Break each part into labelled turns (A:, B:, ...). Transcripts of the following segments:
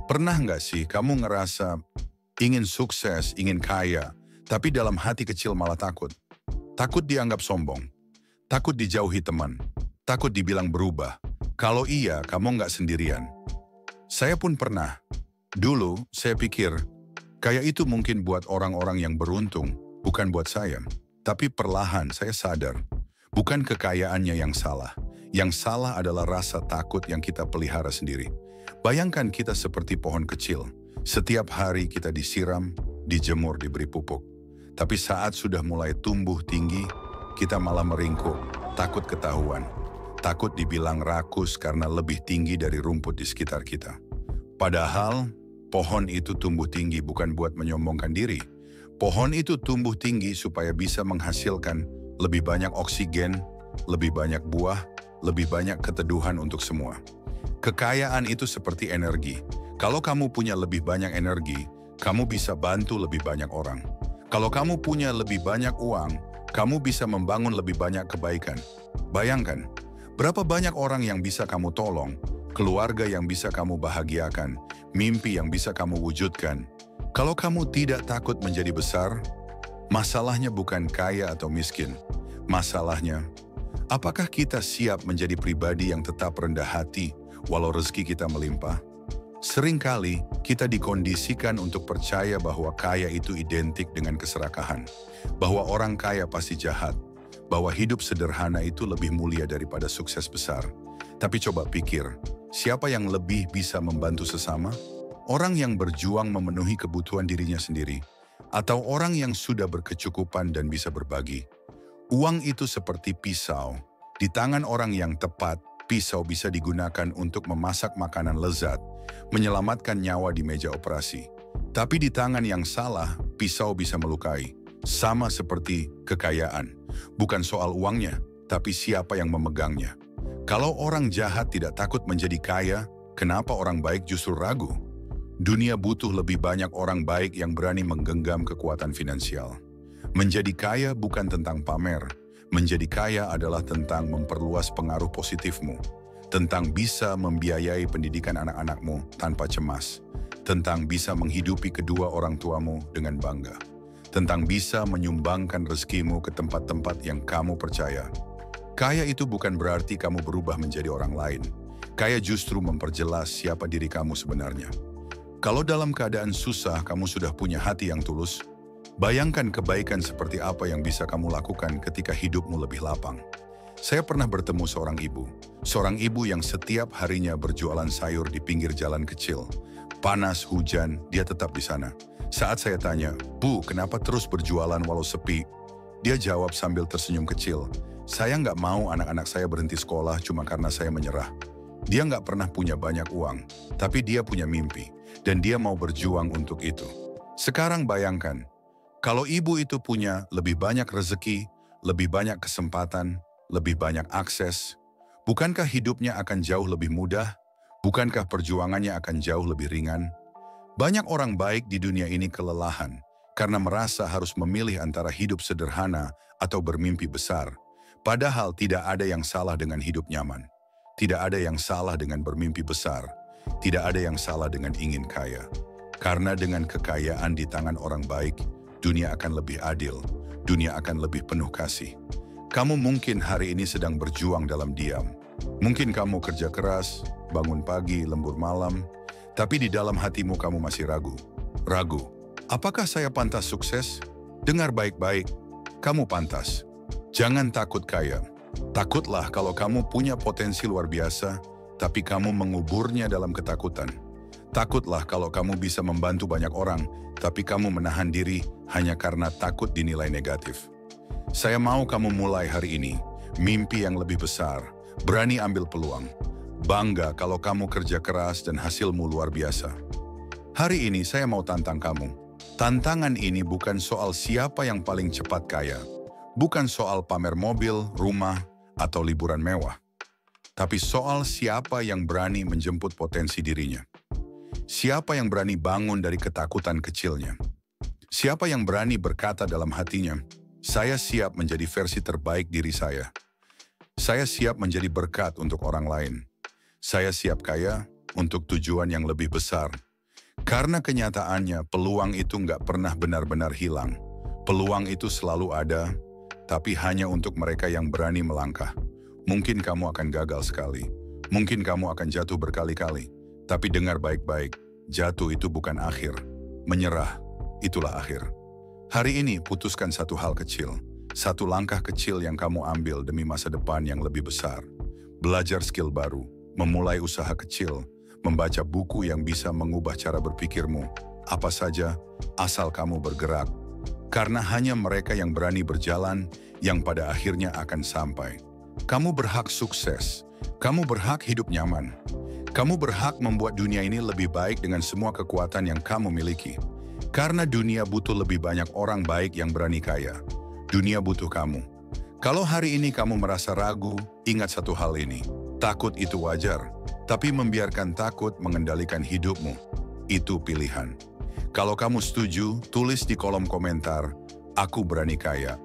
A: Pernah nggak sih kamu ngerasa ingin sukses, ingin kaya, tapi dalam hati kecil malah takut? Takut dianggap sombong, takut dijauhi teman, takut dibilang berubah. Kalau iya, kamu nggak sendirian. Saya pun pernah. Dulu, saya pikir, kaya itu mungkin buat orang-orang yang beruntung, bukan buat saya. Tapi perlahan saya sadar, bukan kekayaannya yang salah. Yang salah adalah rasa takut yang kita pelihara sendiri. Bayangkan kita seperti pohon kecil. Setiap hari kita disiram, dijemur, diberi pupuk. Tapi saat sudah mulai tumbuh tinggi, kita malah meringkuk, takut ketahuan. Takut dibilang rakus karena lebih tinggi dari rumput di sekitar kita. Padahal, pohon itu tumbuh tinggi bukan buat menyombongkan diri. Pohon itu tumbuh tinggi supaya bisa menghasilkan lebih banyak oksigen, lebih banyak buah, lebih banyak keteduhan untuk semua. Kekayaan itu seperti energi. Kalau kamu punya lebih banyak energi, kamu bisa bantu lebih banyak orang. Kalau kamu punya lebih banyak uang, kamu bisa membangun lebih banyak kebaikan. Bayangkan, berapa banyak orang yang bisa kamu tolong, keluarga yang bisa kamu bahagiakan, mimpi yang bisa kamu wujudkan. Kalau kamu tidak takut menjadi besar, masalahnya bukan kaya atau miskin. Masalahnya, apakah kita siap menjadi pribadi yang tetap rendah hati walau rezeki kita melimpah? Seringkali kita dikondisikan untuk percaya bahwa kaya itu identik dengan keserakahan, bahwa orang kaya pasti jahat, bahwa hidup sederhana itu lebih mulia daripada sukses besar. Tapi coba pikir, siapa yang lebih bisa membantu sesama? Orang yang berjuang memenuhi kebutuhan dirinya sendiri, atau orang yang sudah berkecukupan dan bisa berbagi? Uang itu seperti pisau. Di tangan orang yang tepat, pisau bisa digunakan untuk memasak makanan lezat, menyelamatkan nyawa di meja operasi. Tapi di tangan yang salah, pisau bisa melukai. Sama seperti kekayaan. Bukan soal uangnya, tapi siapa yang memegangnya. Kalau orang jahat tidak takut menjadi kaya, kenapa orang baik justru ragu? Dunia butuh lebih banyak orang baik yang berani menggenggam kekuatan finansial. Menjadi kaya bukan tentang pamer. Menjadi kaya adalah tentang memperluas pengaruh positifmu. Tentang bisa membiayai pendidikan anak-anakmu tanpa cemas. Tentang bisa menghidupi kedua orang tuamu dengan bangga. Tentang bisa menyumbangkan rezekimu ke tempat-tempat yang kamu percaya. Kaya itu bukan berarti kamu berubah menjadi orang lain. Kaya justru memperjelas siapa diri kamu sebenarnya. Kalau dalam keadaan susah kamu sudah punya hati yang tulus, bayangkan kebaikan seperti apa yang bisa kamu lakukan ketika hidupmu lebih lapang. Saya pernah bertemu seorang ibu yang setiap harinya berjualan sayur di pinggir jalan kecil. Panas, hujan, dia tetap di sana. Saat saya tanya, "Bu, kenapa terus berjualan walau sepi?" Dia jawab sambil tersenyum kecil, "Saya nggak mau anak-anak saya berhenti sekolah cuma karena saya menyerah." Dia nggak pernah punya banyak uang, tapi dia punya mimpi, dan dia mau berjuang untuk itu. Sekarang bayangkan, kalau ibu itu punya lebih banyak rezeki, lebih banyak kesempatan, lebih banyak akses, bukankah hidupnya akan jauh lebih mudah? Bukankah perjuangannya akan jauh lebih ringan? Banyak orang baik di dunia ini kelelahan karena merasa harus memilih antara hidup sederhana atau bermimpi besar. Padahal tidak ada yang salah dengan hidup nyaman. Tidak ada yang salah dengan bermimpi besar. Tidak ada yang salah dengan ingin kaya. Karena dengan kekayaan di tangan orang baik, dunia akan lebih adil. Dunia akan lebih penuh kasih. Kamu mungkin hari ini sedang berjuang dalam diam. Mungkin kamu kerja keras, bangun pagi, lembur malam, tapi di dalam hatimu kamu masih ragu. Ragu, apakah saya pantas sukses? Dengar baik-baik, kamu pantas. Jangan takut kaya. Takutlah kalau kamu punya potensi luar biasa, tapi kamu menguburnya dalam ketakutan. Takutlah kalau kamu bisa membantu banyak orang, tapi kamu menahan diri hanya karena takut dinilai negatif. Saya mau kamu mulai hari ini, mimpi yang lebih besar, berani ambil peluang. Bangga kalau kamu kerja keras dan hasilmu luar biasa. Hari ini saya mau tantang kamu. Tantangan ini bukan soal siapa yang paling cepat kaya. Bukan soal pamer mobil, rumah, atau liburan mewah. Tapi soal siapa yang berani menjemput potensi dirinya. Siapa yang berani bangun dari ketakutan kecilnya. Siapa yang berani berkata dalam hatinya, "Saya siap menjadi versi terbaik diri saya. Saya siap menjadi berkat untuk orang lain. Saya siap kaya, untuk tujuan yang lebih besar. Karena kenyataannya peluang itu nggak pernah benar-benar hilang. Peluang itu selalu ada, tapi hanya untuk mereka yang berani melangkah. Mungkin kamu akan gagal sekali. Mungkin kamu akan jatuh berkali-kali. Tapi dengar baik-baik, jatuh itu bukan akhir. Menyerah, itulah akhir. Hari ini putuskan satu hal kecil. Satu langkah kecil yang kamu ambil demi masa depan yang lebih besar. Belajar skill baru, memulai usaha kecil, membaca buku yang bisa mengubah cara berpikirmu. Apa saja, asal kamu bergerak. Karena hanya mereka yang berani berjalan, yang pada akhirnya akan sampai. Kamu berhak sukses. Kamu berhak hidup nyaman. Kamu berhak membuat dunia ini lebih baik dengan semua kekuatan yang kamu miliki. Karena dunia butuh lebih banyak orang baik yang berani kaya. Dunia butuh kamu. Kalau hari ini kamu merasa ragu, ingat satu hal ini. Takut itu wajar, tapi membiarkan takut mengendalikan hidupmu. Itu pilihan. Kalau kamu setuju, tulis di kolom komentar, "Aku berani kaya."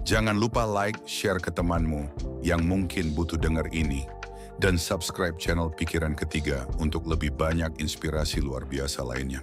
A: Jangan lupa like, share ke temanmu yang mungkin butuh dengar ini. Dan subscribe channel Pikiran Ketiga untuk lebih banyak inspirasi luar biasa lainnya.